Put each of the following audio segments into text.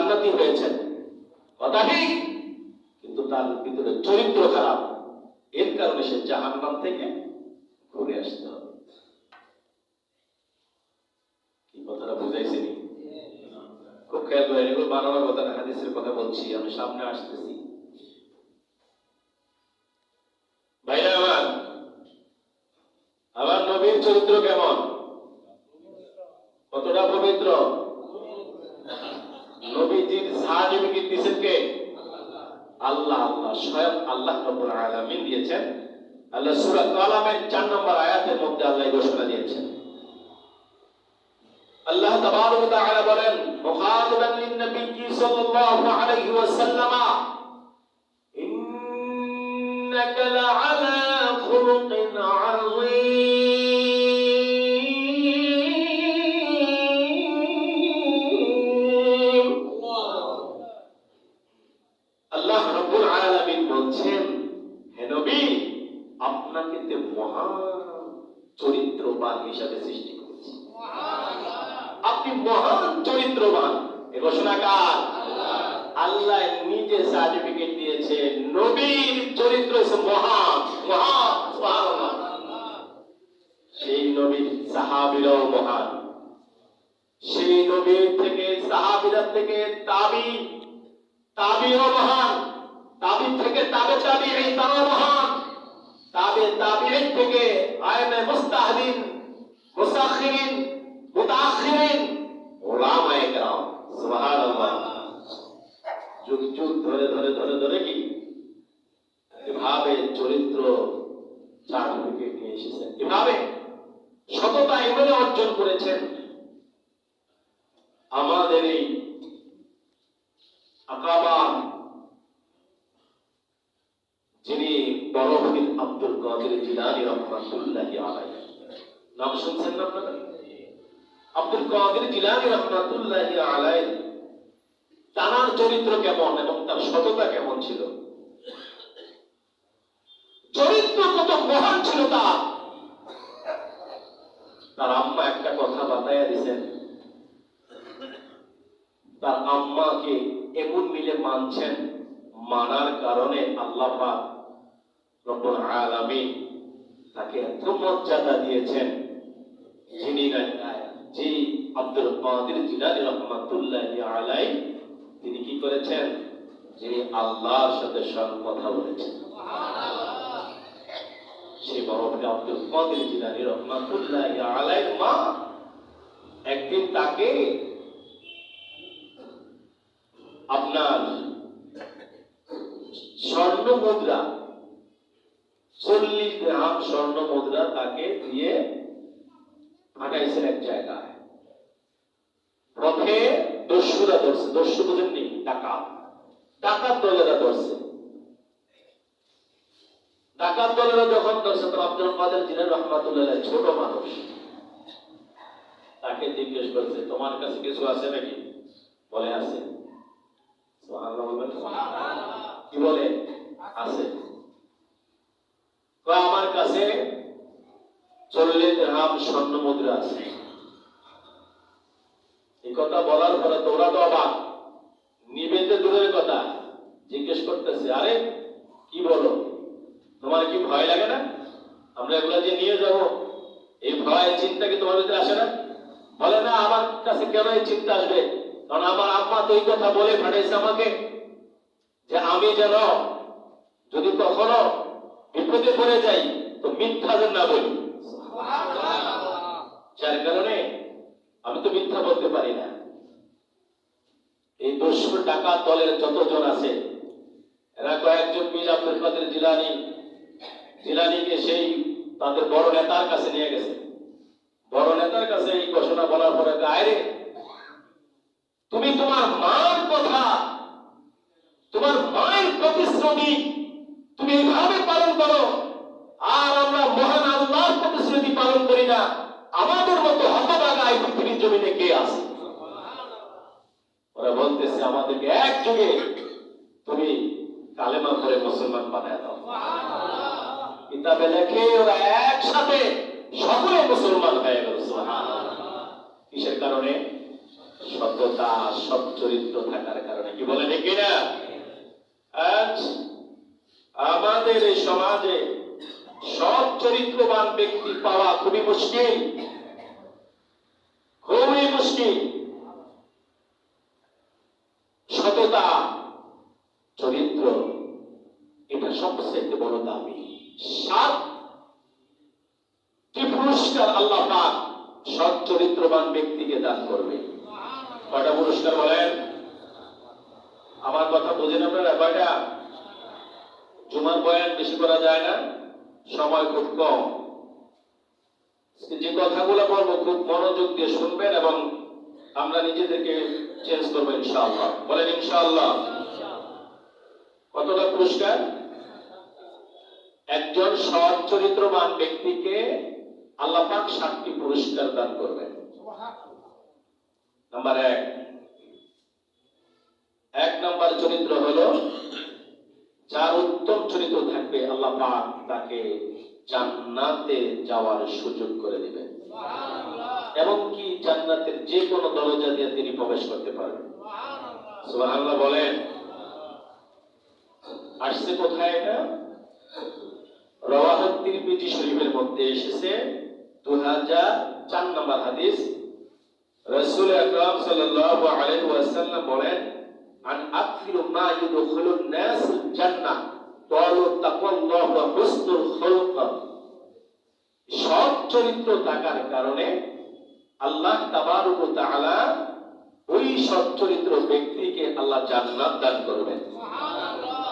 জান্নাতি হয়েছেন, কথা ঠিক, কিন্তু তার ভিতরে চরিত্র খারাপ, এর কারণে সে জাহান্নাম থেকে ঘুরে আসতে হবে। কি কথাটা বুঝাইছি? খুব খেয়াল করেন, এগুলো বানানোর কথা না, হাদিসের কথা বলছি, আমি সামনে আসতেছি। ভাইরা আমার নবীর চরিত্র কেমন, কতটা পবিত্র? নবীজির সার্টিফিকেট দিয়েছেন কে? আল্লাহ। আল্লাহ স্বয়ং আল্লাহ রাব্বুল আলামিন দিয়েছেন। আল্লাহ সূরা কালামের 4 নম্বর আয়াতের মধ্যে আল্লাহ ঘোষণা দিয়েছেন। আল্লাহ তাবারক ওয়া তাআলা বলেন, মুখাতাবান লিন-নবী সাল্লাল্লাহু আলাইহি ওয়াসাল্লাম, ইন্নাকা লাআলা খুলুকিন আযীম। আল্লাহ রাব্বুল আলামিন বলছেন, হে নবী, আপনাকে তে মহান চরিত্রবান হিসাবে সৃষ্টি করেছি। আপনি মহান চরিত্রবান। এই ঘোষণা কার? আল্লাহ নিজে সার্টিফিকেট দিয়েছে, নবীর চরিত্র হচ্ছে মহান। মহান, সুবহানাল্লাহ। সেই নবীর সাহাবীরাও মহান, সেই নবীর থেকে সাহাবীরা থেকে তাবিও মহান, তাবি থেকে তাবে তাবিঈন তারা মহান, তাবে তাবিঈন থেকে আইমে মুস্তাহদিন, মুসাখিরিন, মুতাআখিরিন, উলামায়ে কেরাম, সুবহানাল্লাহ। যুগ যুগ ধরে ধরে ধরে ধরে কি এভাবে চরিত্র সার্টিফিকেট নিয়ে এসেছেন, এভাবে সততা ইমানে অর্জন করেছেন। আমাদের এই আকাবা যিনি বড়-পীর আব্দুল কাদের জিলানী রাহমাতুল্লাহি আলাইহি, নাম শুনছেন না আপনারা? আব্দুল কাদের জিলানী রাহমাতুল্লাহি আলাইহি তার চরিত্র কেমন এবং তার সততা কেমন ছিল, চরিত্র কত মহান ছিল তার আম্মা একটা কথা বাতায়া দিয়েছেন। তার আম্মাকে এমন মিলে মানছেন, মানার কারণে আল্লাহ পাক রব্বুল আলামিন তাকে এত মর্যাদা দিয়েছেন। যিনি আব্দুল কাদের জিলানী রাহমাতুল্লাহি আলাইহি তিনি কি করেছেন? যিনি আল্লাহর সাথে স্বয়ং কথা বলেছেন, সেই বড় আব্দুল কাদের জিলানী রাহমাতুল্লাহি আলাইহির মা একদিন তাকে আপনার স্বর্ণ মুদ্রা 40 দিরহাম স্বর্ণ মুদ্রা তাকে দিয়ে পাঠাইছেন এক জায়গায়। পথে দস্যুরা ধরছে, দস্যু বুঝেননি, ডাকাত দলেরা ধরছে। ডাকাত দলেরা যখন ধরছে, তো আব্দুল কাদের জিলানী রাহমাতুল্লাহ ছোট মানুষ, তাকে জিজ্ঞেস করছে, তোমার কাছে কিছু আছে নাকি? বলে আছে। সুবহানাল্লাহ বলবেন? কি বলে? আছে। আমার কাছে 40 দিরহাম স্বর্ণ মুদ্রা আছে। এই কথা বলার পরে তো ওরা তো অবাক, নিবেতে দূরের কথা, জিজ্ঞেস করতেছে, আরে কি বলো, তোমার কি ভয় লাগে না? আমরা এগুলা যে নিয়ে যাব, এই ভয় চিন্তা কি তোমার ভিতরে আসে না? বলে না, আমার কাছে কেন এই চিন্তা আসবে? কারণ আমার আম্মা তো এই কথা বলে পাঠাইছে আমাকে, যে আমি যেন যদি কখনো বিপদে পড়ে যাই তো মিথ্যা যেন না বলি। যার কারণে আমি তো মিথ্যা বলতে পারি না। এই দস্যু ডাকাত দলের যতজন আছে, এরা কয়েকজন মিল আব্দুল কাদের জিলানীকে সেই তাদের বড় নেতার কাছে নিয়ে গেছে। বড় নেতার কাছে এই ঘোষণা বলার পরে, আরে তুমি তোমার মার কথা, তোমার মায়ের প্রতিশ্রুতি তুমি এইভাবে পালন করো, আর আমরা মহান আল্লাহর প্রতিশ্রুতি পালন করি না, আমাদের মতো হতভাগা এই পৃথিবীর জমিনে কে আছে? ওরা বলতেছে, আমাদেরকে এক যুগে তুমি কালেমা করে মুসলমান বানায় দাও। কিতাবে লেখে ওরা একসাথে সকলে মুসলমান হয়ে গেল। কিসের কারণে? সততা, সৎ চরিত্র থাকার কারণে। কি বলে ঠিক না? আজ আমাদের এই সমাজে সৎ চরিত্রবান ব্যক্তি পাওয়া খুবই মুশকিল, খুবই মুশকিল। সততা, চরিত্র, এটা সবচেয়ে বড় দাবি। 7টি পুরস্কার আল্লাহ পাক সৎ চরিত্রবান ব্যক্তিকে দান করবে। কয়টা পুরস্কার বলেন? আমার কথা বুঝেন আপনারা? কয়টা? জুমার বয়ান বেশি করা যায় না, সময় খুব কম। যে কথাগুলো বলবো খুব মনোযোগ দিয়ে শুনবেন এবং আমরা নিজেদেরকে চেঞ্জ করবো ইনশাআল্লাহ। বলেন ইনশাআল্লাহ। কতটা পুরস্কার? একজন সৎ চরিত্রবান ব্যক্তিকে আল্লাহ পাক 7টি পুরস্কার দান করবেন। নাম্বার 1 নম্বর চরিত্র হলো, যার উত্তম চরিত্র থাকবে আল্লাহ পাক তাকে জান্নাতে যাওয়ার সুযোগ করে দিবেন, এবং কি জান্নাতের যে কোনো দরজা দিয়ে তিনি প্রবেশ করতে পারবেন। সুবহানাল্লাহ বলেন। আসছে কোথায় এটা? রাওয়াহুত তিরমিজি শরীফের মধ্যে এসেছে 2004 নম্বর হাদিস। রাসূল আকরাম সাল্লাল্লাহু আলাইহি ওয়াসাল্লাম বলেন, আন আকসিরু মা ইদখুলুন নাস জান্নাহ ক্বালু তাকওয়াল্লাহ ওয়া হুসনুল খুলুক। সৎ চরিত্র থাকার কারণে আল্লাহ তাবারক ওয়া তাআলা ওই সৎ চরিত্র ব্যক্তিকে আল্লাহ জান্নাত দান করবেন।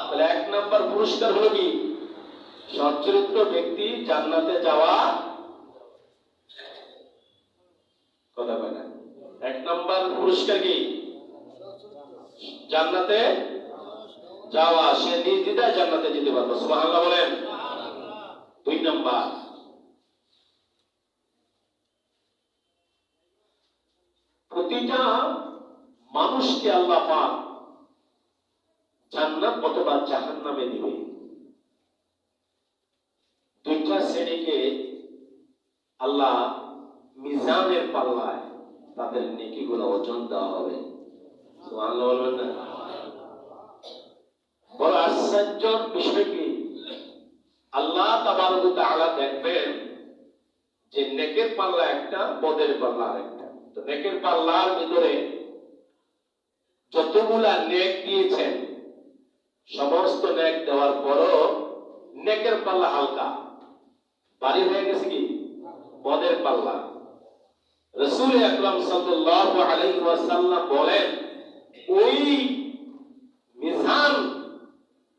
তাহলে 1 নম্বর পুরস্কার হলো কি? সৎ চরিত্র ব্যক্তি জান্নাতে যাওয়া। কথা বলে 1 নম্বর পুরস্কার কি? জান্নাতে যাওয়া। সে নির্দ্বিধায় জান্নাতে যেতে পারবে। সুবহানাল্লাহ বলেন। 2 নম্বর, প্রতিটা মানুষকে আল্লাহ পাক জান্নাত অথবা জাহান্নামে দিবে। 2টা শ্রেণীকে আল্লাহ মিজানের পাল্লায় তাদের নেকিগুলো ওজন দেওয়া হবে। সুবহানাল্লাহ বলবেন না? বড় আশ্চর্যের বিষয় কি, আল্লাহ তাবারক ওয়া তাআলা দেখবেন যে নেকের পাল্লা একটা, বদের পাল্লা আরেকটা। তো নেকের পাল্লার ভিতরে যতগুলা নেক দিয়েছেন, সমস্ত নেক দেওয়ার পরও নেকের পাল্লা হালকা, ভারী হয়ে গেছে কি বদের পাল্লা। রাসূল আকরাম সাল্লাল্লাহু আলাইহি ওয়াসাল্লাম বলেন, ওই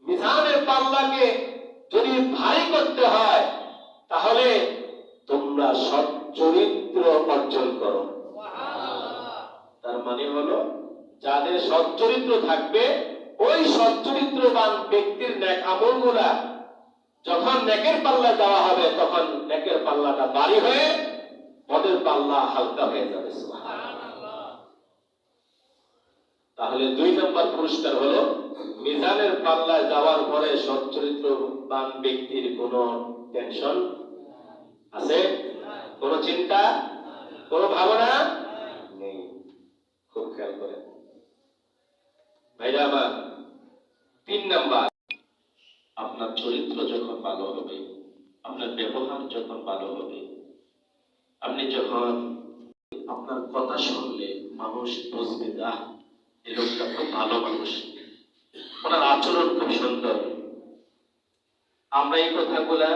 মিজানের পাল্লাকে যদি ভারী করতে হয় তাহলে তোমরা সৎ চরিত্র অর্জন করো। তার মানে হলো, যাদের সৎ চরিত্র থাকবে ওই সৎ চরিত্রবান ব্যক্তির নেক আমলগুলা যখন নেকের পাল্লা দেওয়া হবে তখন নেকের পাল্লাটা ভারী হয়ে বদের পাল্লা হালকা হয়ে যাবে। সুবহানাল্লাহ। তাহলে 2 নম্বর পুরস্কার হলো, মিজানের পাল্লায় যাওয়ার পরে সৎ চরিত্রবান ব্যক্তির কোনো টেনশন আছে? কোনো চিন্তা, কোনো ভাবনা নেই। খুব খেয়াল করেন ভাইরা আমার। 3 নম্বর, আপনার চরিত্র যখন ভালো হবে, আপনার ব্যবহার যখন ভালো হবে, আপনি যখন আপনার কথা শুনলে মানুষ বুঝবে, এই লোকটা খুব ভালো মানুষ, ওনার আচরণ খুব সুন্দর। আমরা এই কথাগুলা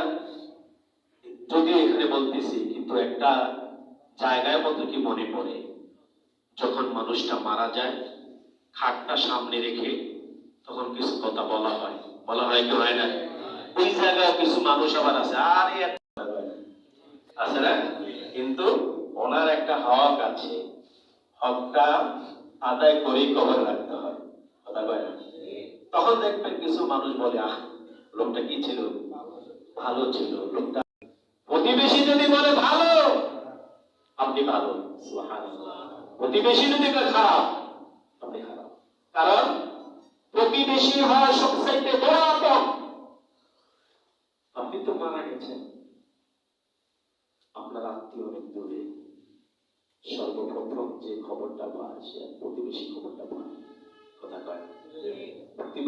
যদিও এখানে বলতেছি, কিন্তু একটা জায়গায় মতো কি মনে পড়ে, যখন মানুষটা মারা যায়, খাটটা সামনে রেখে তখন কিছু কথা বলা হয় কি হয় না? ওই জায়গায় কিছু মানুষ আবার আছে, আর আছে না, কিন্তু ওনার একটা হক আছে, হকটা আদায় করেই কবর রাখতে হয়। কথা কয় না? তখন দেখবেন কিছু মানুষ বলে, লোকটা কি ছিল, ভালো ছিল লোকটা। প্রতিবেশী যদি বলে ভালো, আপনি ভালো। সুবহানাল্লাহ। প্রতিবেশী যদি বলে খারাপ, আপনি খারাপ। কারণ প্রতিবেশী হয় সবচাইতে বড় আপদ। আপনি তো মারা গেছেন, আপনার আত্মীয় অনেক দূরে, সর্বপ্রথম যে খবরটা পায় সে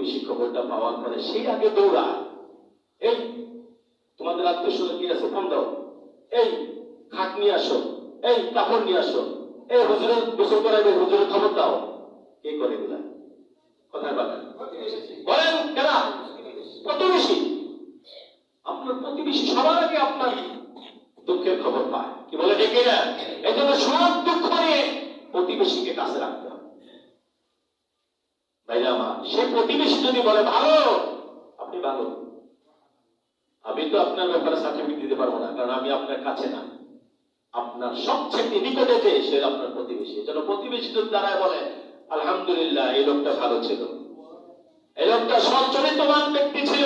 খুশি খবরটা পাওয়ার পরে সেই আগে দৌড়ায়, এই তোমাদের আত্মীয় স্বজন কি আছে ফোন দাও, এই খাট নিয়ে আসো, এই কাপড় নিয়ে আসো, এই হুজুরের গোসল করাইবে, হুজুরের খবর দাও। কে করে এগুলা? কোথায় পাবেন বলেন? কেনা প্রতিবেশী, আপনার প্রতিবেশী সবার আগে আপনার দুঃখের খবর পায়। কি বলে ডেকে না? এই জন্য সব দুঃখ নিয়ে প্রতিবেশীকে কাছে রাখতে হবে। ভাই আমার সে প্রতিবেশী যদি বলে ভালো, আপনি ভালো, আমি তো আপনার ব্যাপারে সার্টিফিকেট দিতে পারবো না, কারণ আমি আপনার কাছে না। আপনার সবচেয়ে নিকটে যে সে আপনার প্রতিবেশী। এজন্য প্রতিবেশী যদি দাঁড়ায় বলে আলহামদুলিল্লাহ এই লোকটা ভালো ছিল, এই লোকটা সৎ চরিত্রবান ব্যক্তি ছিল,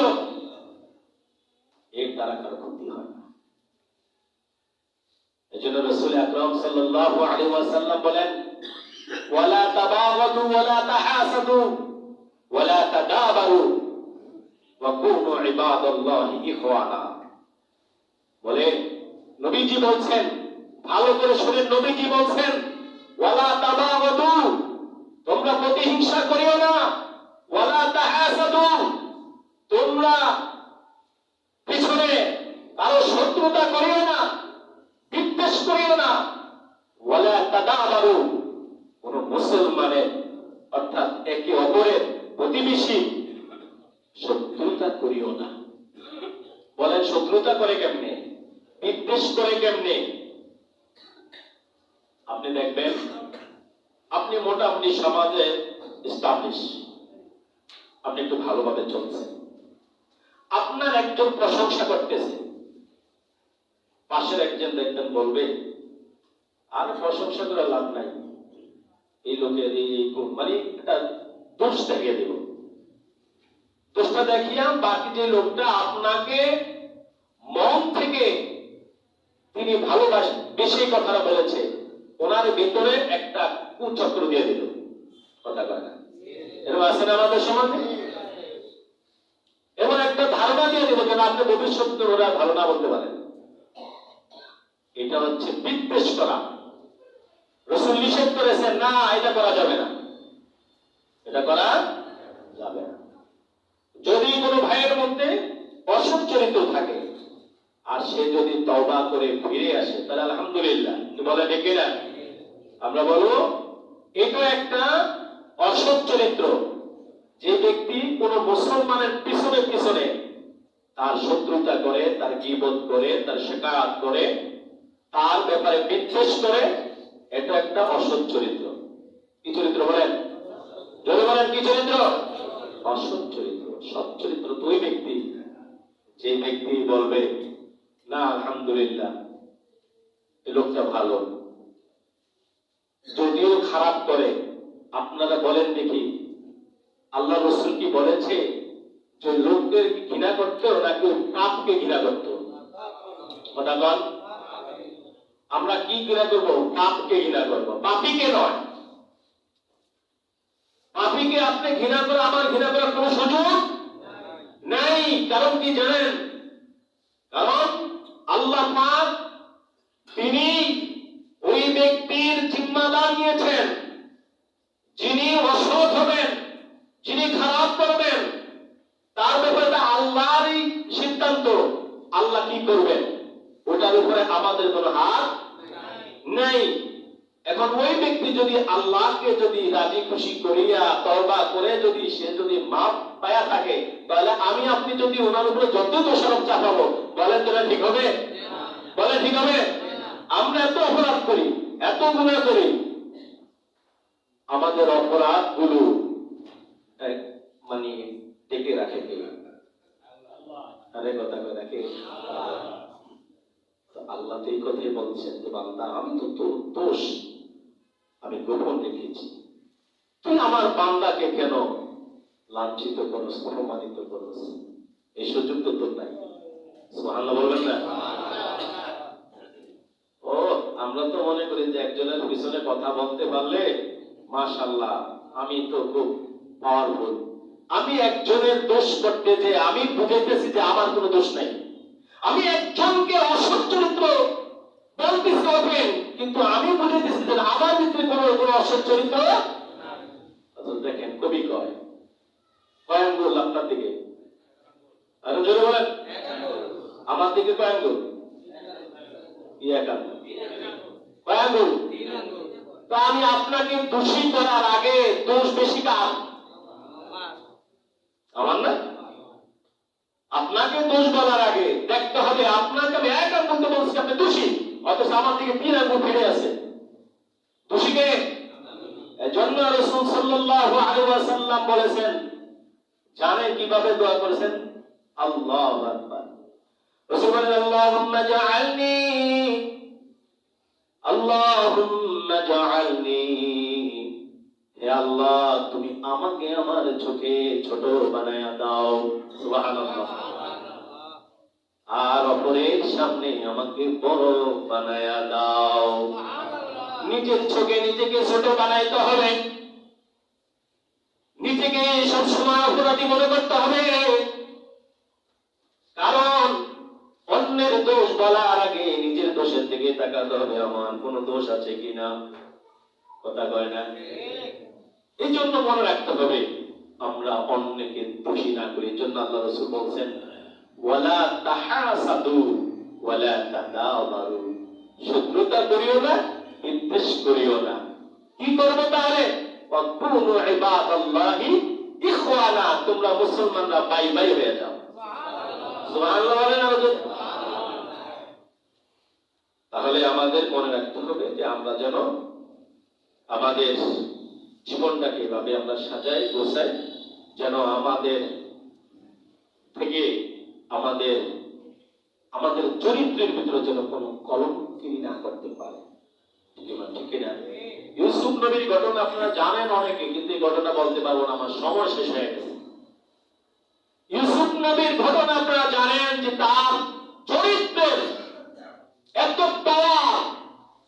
এর দ্বারা কারো ক্ষতি হয় না। এজন্য রাসূল আকরাম সাল্লাল্লাহু আলাইহি ওয়াসাল্লাম বলেন ওয়ালা তাবাগাদু ওয়ালা তাহাসাদু ওয়ালা তাদাবারু ওয়া কুনু ইবাদাল্লাহি ইখওয়ানা। বলে নবীজি বলছেন, ভালো করে শুনেন, নবীজি বলছেন ওয়ালা তাবাগাদু, তোমরা প্রতিহিংসা করিও না, ওয়ালা তাহাসাদু, তোমরা পিছনে কারো শত্রুতা করিও না, বিদ্বেষ করিও না, ওয়ালা তাদাবারু, কোন মুসলমানের অর্থাৎ একে অপরের প্রতিবেশী শত্রুতা করিও না। বলেন শত্রুতা করে কেমনে, বিদ্বেষ করে কেমনে? আপনি দেখবেন আপনি মোটামুটি সমাজে এস্টাবলিশ, আপনি একটু ভালোভাবে চলছেন, আপনার একজন প্রশংসা করতেছে, পাশের একজন দেখবেন বলবে আর প্রশংসা করে লাভ নাই, এই লোকের এই গুণ, মানে একটা দোষ দেখিয়ে দেব। দোষটা দেখিয়া বাকি যে লোকটা আপনাকে মন থেকে তিনি ভালোবাসেন, বেশি কথাটা বলেছে, ওনার ভিতরে একটা কুচক্র দিয়ে দিল। কথা কয় না? এরকম আছে না আমাদের সমাজে? এমন একটা ধারণা দিয়ে দিল যেন আপনি ভবিষ্যতে ওরা ভালো না বলতে পারেন। এটা হচ্ছে বিদ্বেষ করা। রাসূল নিষেধ করেছেন, না এটা করা যাবে না, এটা করা যাবে না। যদি কোনো ভাইয়ের মধ্যে অসৎ চরিত্র থাকে আর সে যদি তওবা করে ফিরে আসে তাহলে আলহামদুলিল্লাহ, বলে ডেকে না, আমরা বলবো এটা একটা অসৎ চরিত্র। যে ব্যক্তি কোন মুসলমানের পিছনে পিছনে তার শত্রুতা করে, তার গীবত করে, তার শিকায়াত করে, তার ব্যাপারে বিদ্বেষ করে, এটা একটা অসৎ চরিত্র। কি চরিত্র বলেন? যদি বলেন কি চরিত্র? অসৎ চরিত্র। সৎ চরিত্র তো ওই ব্যক্তি যে ব্যক্তি বলবে না আলহামদুলিল্লাহ এই লোকটা ভালো, যদিও খারাপ করে। আপনারা বলেন দেখি আল্লাহ রাসূল কি বলেছে যে লোকদের ঘৃণা করতো নাকি পাপকে ঘৃণা করতো? কথা বল, আমরা কি ঘৃণা করবো? পাপকে ঘৃণা করবো, পাপীকে নয়। পাপীকে আপনি ঘৃণা করে আমার ঘৃণা করার কোন সুযোগ নাই। কারণ কি জানেন? কারণ আল্লাহ পাক তিনি ওই ব্যক্তির জিম্মাদার নিয়েছেন, যিনি অসৎ হবেন, যিনি খারাপ করবেন, তার ব্যাপারে আল্লাহরই সিদ্ধান্ত। আল্লাহ কি করবেন ওটার উপরে আমাদের কোনো হাত নাই। এখন ওই ব্যক্তি যদি আল্লাহকে যদি রাজি খুশি করিয়া তওবা করে যদি সে যদি মাফ পায়া থাকে, তাহলে আমি আপনি যদি ওনার উপরে যত দোষারোপ চাপাবো, বলেন তো ঠিক হবে? বলেন ঠিক হবে? আমরা এত অপরাধ করি, এত গুনাহ করি, আমাদের অপরাধ গুলো মানে ডেকে রাখে কে? আরে কথা কয় রাখে আল্লাহ। তো এই কথাই বলছেন যে বান্দা আমি তো তোর দোষ আমি গোপন রেখেছি, তুই আমার বান্দাকে কেন লাঞ্ছিত করস, অপমানিত করস? এই সুযোগ তো তোর নাই। সুবহানাল্লাহ বলবেন না? ও আমরা তো মনে করি যে একজনের পিছনে কথা বলতে পারলে মাশাআল্লাহ আমি তো খুব পাওয়ারফুল। আমি একজনের দোষ করতে যে আমি বুঝাইতেছি যে আমার কোনো দোষ নাই। আমি একজনকে অসৎ চরিত্র বলতেছি ওপেন, কিন্তু আমি বুঝাইতেছি যে আমার ভিতরে কোনো অসৎ চরিত্র। দেখেন কবি কয় কয় আঙ্গুল আপনার দিকে? আরো জোরে বলেন। আমার দিকে কয় আঙ্গুল? কি এক আঙ্গুল? কয় আঙ্গুল? তা আমি আপনাকে দোষী করার আগে দোষ বেশি কার? আমার না? আপনাকে দোষ বলার আগে দেখতে হবে আপনাকে আমি এক আঙ্গুল তো বলছি আপনি দোষী, অথচ আমার দিকে 3 আঙ্গুল ফিরে আছে। দোষীকে এজন্য রাসূল সাল্লাল্লাহু আলাইহি ওয়াসাল্লাম বলেছেন, জানেন কিভাবে দোয়া করেছেন? আল্লাহু আকবার। রাসূল বলেন আল্লাহুম্মা জাআলনি, আল্লাহুম্মা জাআলনি, হে আল্লাহ তুমি আমাকে আমার চোখে ছোট বানায়া দাও। সুবহানাল্লাহ। আর অপরের সামনে আমাকে বড় বানায়া দাও। নিজের চোখে নিজেকে ছোট বানাইতে হবে, নিজেকে সবসময় অপরাধী মনে করতে হবে। কারণ অন্যের দোষ বলার আগে নিজের দোষের দিকে তাকাতে হবে, আমার কোনো দোষ আছে কিনা। কথা কয় না? এই জন্য মনে রাখতে হবে আমরা অন্যকে দোষী না করি। এই জন্য আল্লাহ রাসূল বলছেন ওয়ালা তাহাসাদু ওয়ালা তাদাবারু, শত্রুতা করিও না, বিদ্বেষ করিও না। কি করবে তাহলে? ওয়াকুনু ইবাদাল্লাহি ইখওয়ানা, তোমরা মুসলমানরা ভাই ভাই হয়ে যাও। সুবহানাল্লাহ বলেন। তাহলে আমাদের মনে রাখতে হবে যে আমরা যেন আমাদের জীবনটাকে এভাবে আমরা সাজাই গোছাই, যেন আমাদের থেকে আমাদের আমাদের চরিত্রের ভিতরে যেন কোনো কলঙ্কিনী না করতে পারে। ঠিক না? ইউসুফ নবীর ঘটনা আপনারা জানেন অনেকে, কিন্তু এই ঘটনা বলতে পারবো না, আমার সময় শেষ হয়ে গেছে। ইউসুফ নবীর ঘটনা আপনারা জানেন যে তার চরিত্রের এত পাওয়ার,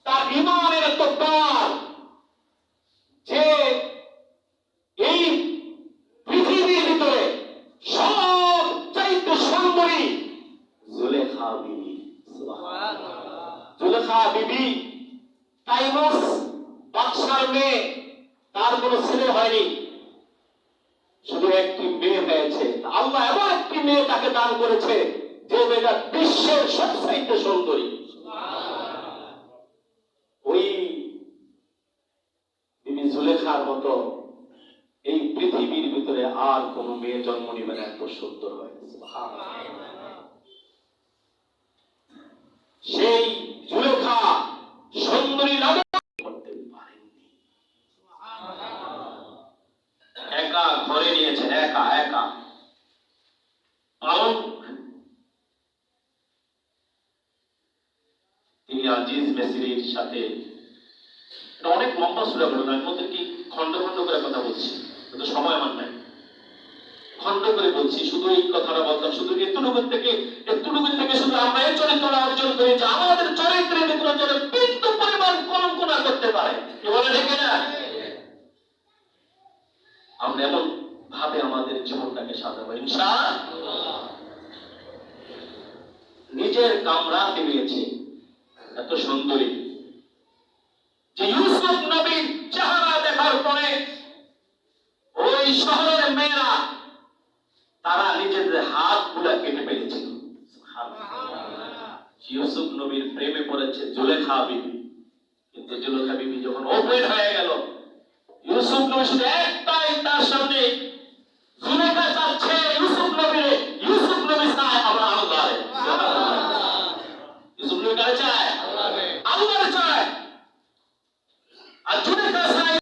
তার ঈমানের এত পাওয়ার যে এই পৃথিবীর ভিতরে সবচাইতে সুন্দরী জুলেখা বিবি। জুলেখা বিবি তাইমুস বাদশার মেয়ে, তার কোনো ছেলে হয়নি, শুধু একটি মেয়ে হয়েছে। আল্লাহ এমন একটি মেয়ে তাকে দান করেছে যে মেয়েটা বিশ্বের সবচাইতে সুন্দরী। ওই বিবি জুলেখার মতো এই পৃথিবীর ভিতরে আর কোন মেয়ে জন্ম নিবে না, এত সুন্দর হয়েছে। সেই জুলেখা সুন্দরী নামে করতে পারেননি, একা ঘরে নিয়েছেন, একা একা পালক। তিনি আজিজ মিসরির সাথে, এটা অনেক লম্বা সুরা ঘটনা, এর মধ্যে কি খন্ড খন্ড করে কথা বলছি, কিন্তু সময় আমার নাই, খন্ড করে বলছি। শুধু এই কথাটা বলতাম, শুধু এতটুকু থেকে শুধু আমরা এই চরিত্রটা অর্জন করি যে আমাদের চরিত্রের ভিতরে যেন বিন্দু পরিমাণ কলঙ্ক না করতে পারে। কি বলে ঠিক না? আমরা এমন ভাবে আমাদের জীবনটাকে সাজাবো ইনশাআল্লাহ। নিজের কামরা পেয়েছে এত সুন্দরী যে ইউসুফ নবীর চেহারা দেখার পরে ওই শহরের মেয়েরা তারা নিজেদের হাত গুলা কেটে ফেলেছিল। ইউসুফ নবীর প্রেমে পড়েছে জুলেখা বিবি, কিন্তু জুলেখা বিবি যখন ওপেন হয়ে গেল, ইউসুফ নবী শুধু একটাই তার সামনে, জুলেখা চাচ্ছে ইউসুফ নবীরে, ইউসুফ নবী চায় আমরা আল্লাহরে। ইউসুফ নবী কারে চায়? আল্লাহরে চায়। আর জুলেখা চায়,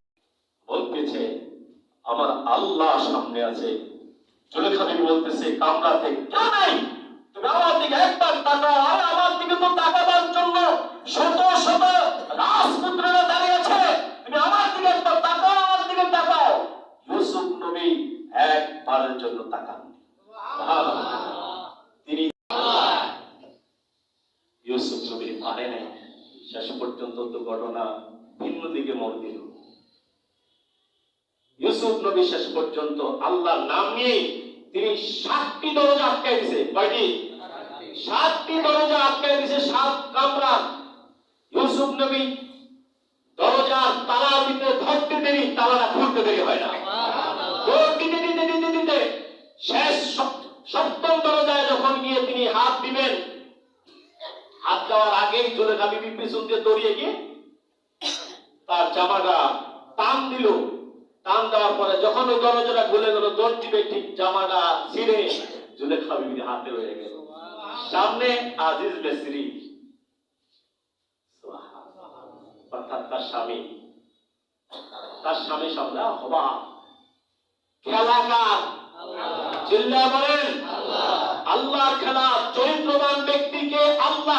বলতেছে আমার আল্লাহ সামনে আছে। জুলেখা বিবি বলতেছে কামরাতে কেউ নেই, তুমি আমার দিকে একবার তাকাও। আর আমার দিকে তো তাকাবার জন্য শত শত রাজপুত্ররা দাঁড়িয়ে আছে, তুমি আমার দিকে একবার তাকাও, আমার দিকে তাকাও। ইউসুফ নবী একবারের জন্য তাকান, তিনি ইউসুফ নবী পারে নাই। শেষ পর্যন্ত তো ঘটনা ভিন্ন দিকে মোড় দিল। ইউসুফ নবী শেষ পর্যন্ত আল্লাহর নাম নিয়ে তিনি 7টি দরজা আটকাই দিয়েছে। কয়টি? 7টি দরজা আটকাই দিয়েছে, 7 কামরা। ইউসুফ নবী দরজার তালার ভিতরে ধরতে দেরি, তালাটা খুলতে দেরি হয় না। দৌড় দিতে দিতে দিতে শেষ সপ্তম দরজায় যখন গিয়ে তিনি হাত দিবেন, হাত দেওয়ার আগেই জুলেখা বিবি পিছন দিয়ে দৌড়িয়ে গিয়ে তার জামাটা টান দিল। টান দেওয়ার পরে যখন ওই দরজাটা খুলে গেল, দৌড় দিবে, ঠিক জামাটা ছিঁড়ে জুলেখা বিবির হাতে রয়ে গেল। সামনে আজিজ মিসরি, অর্থাৎ তার স্বামী সামনে হবা। খেলা কার? চিল্লায় বলেন আল্লাহর খেলা। চরিত্রবান ব্যক্তিকে আল্লাহ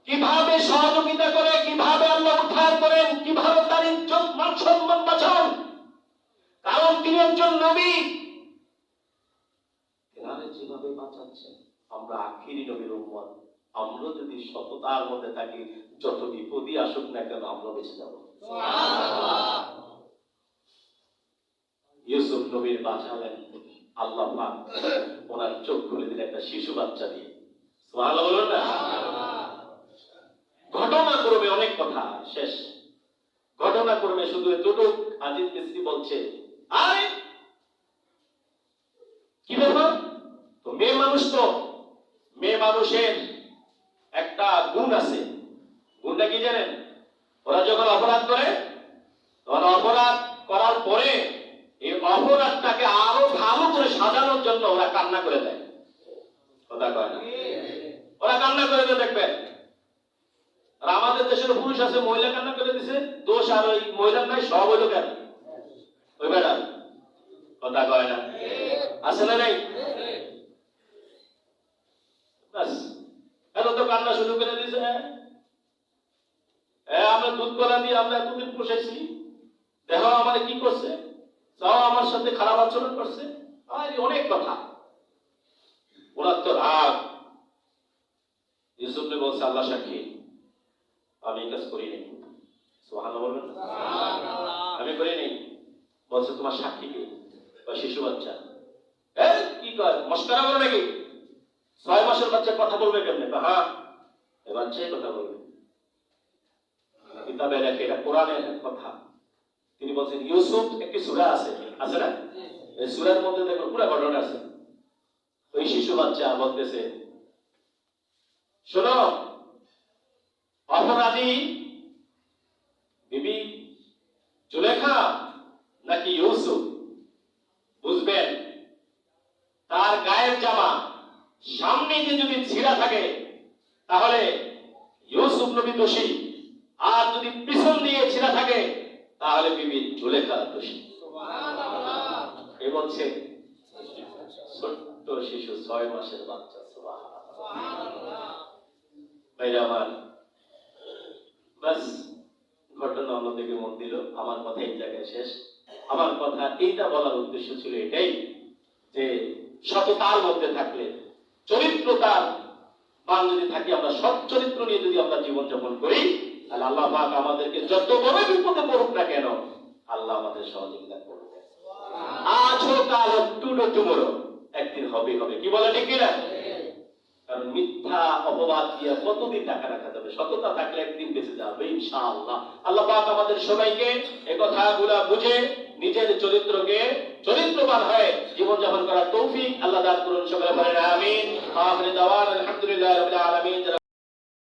কিভাবে সহযোগিতা করে, কিভাবে আল্লাহ উদ্ধার করেন, কিভাবে তার ইজ্জত মান সম্মান বাঁচান, কারণ তিনি একজন নবী। তেনারে যেভাবে বাঁচাচ্ছেন, আমরা আখিরি নবীর উম্মত, আমরা যদি সততার মধ্যে থাকি, যত বিপদই আসুক না কেন আমরা বেঁচে যাব। ইউসুফ নবীর বাঁচালেন আল্লাহ পাক, ওনার চোখ খুলে দিলেন একটা শিশু বাচ্চা দিয়ে। সুবহানাল্লাহ বলুন না। ঘটনাক্রমে অনেক কথা শেষ। ঘটনাক্রমে শুধু এতটুকু আজিজ মিসরি বলছে, আরে কি ব্যাপার? তো মেয়ে মানুষের একটা গুণ আছে। গুণটা কি জানেন? ওরা যখন অপরাধ করে, তখন অপরাধ করার পরে এই অপরাধটাকে আরো ভালো করে সাজানোর জন্য ওরা কান্না করে দেয়। কথা কয় না? ওরা কান্না করে দেয়। দেখবেন আর আমাদের দেশের পুরুষ আছে, মহিলা কান্না করে দিছে, দোষ আর ওই মহিলার নাই, সব হইল কেন? ওই বেড়া। কথা কয় না? আছে না নাই? বাস এত তো কান্না শুরু করে দিছে। আমরা দুধ কলা দিয়ে আমরা এতদিন পোষাইছি, দেখো আমার কি করছে, তাও আমার সাথে খারাপ আচরণ করছে, অনেক কথা। ওনার তো রাগ। ইউসুফ বলছে, আল্লাহ সাক্ষী, আমি এই কাজ করি নাই। সুবহানাল্লাহ বলবেন? আমি করি নাই। বলছে, তোমার সাক্ষী কে? শিশু বাচ্চা। কি কয়, মস্করা করে নাকি? 6 মাসের বাচ্চা কথা বলবে কেমনে? হ্যাঁ, এই বাচ্চাই কথা বলবে। কিতাবে লেখে, এটা কোরআনের কথা। তিনি বলছেন, ইউসুফ একটি সূরা আছে না? এই সূরার মধ্যে দেখো পুরো ঘটনা আছে। ওই শিশু বাচ্চা বলতেছে, শোনো, অপরাধী বিবি জুলেখা নাকি ইউসুফ? বুঝবেন, তার গায়ের জামা সামনে দিয়ে যদি ছিঁড়া থাকে তাহলে ইউসুফ নবী দোষী, আর যদি পিছন দিয়ে ছিঁড়া থাকে তাহলে বিবি জুলেখা দোষী। এ বলছে ছোট্ট শিশু, 6 মাসের বাচ্চা। আমার বাস ঘটনা অন্যদিকে মন দিল। আমার কথা এই জায়গায় শেষ। আমার কথা এইটা বলার উদ্দেশ্য ছিল এটাই, যে সততার মধ্যে থাকলে, চরিত্রতার মান যদি থাকি, আমরা সৎ চরিত্র নিয়ে যদি আমরা জীবনযাপন করি, তাহলে আল্লাহ পাক আমাদেরকে যত বড় বিপদে পড়ুক না কেন, আল্লাহ আমাদের সহযোগিতা করবে। আজ হোক কাল হোক, টুমোরো, একদিন হবে। কি বলে, ঠিক কিনা? কারণ মিথ্যা অপবাদ দিয়ে কতদিন টাকা রাখা যাবে? সততা থাকলে একদিন বেঁচে যাবে ইনশাআল্লাহ। আল্লাহ পাক আমাদের সবাইকে এই কথাগুলো বুঝে নিজের চরিত্রবান হয়ে জীবনযাপন করার তৌফিক আল্লাহ দান করুন। সকলে বলেন আমিন। আখির দাওয়ানা আলহামদুলিল্লাহি রাব্বিল আলামিন।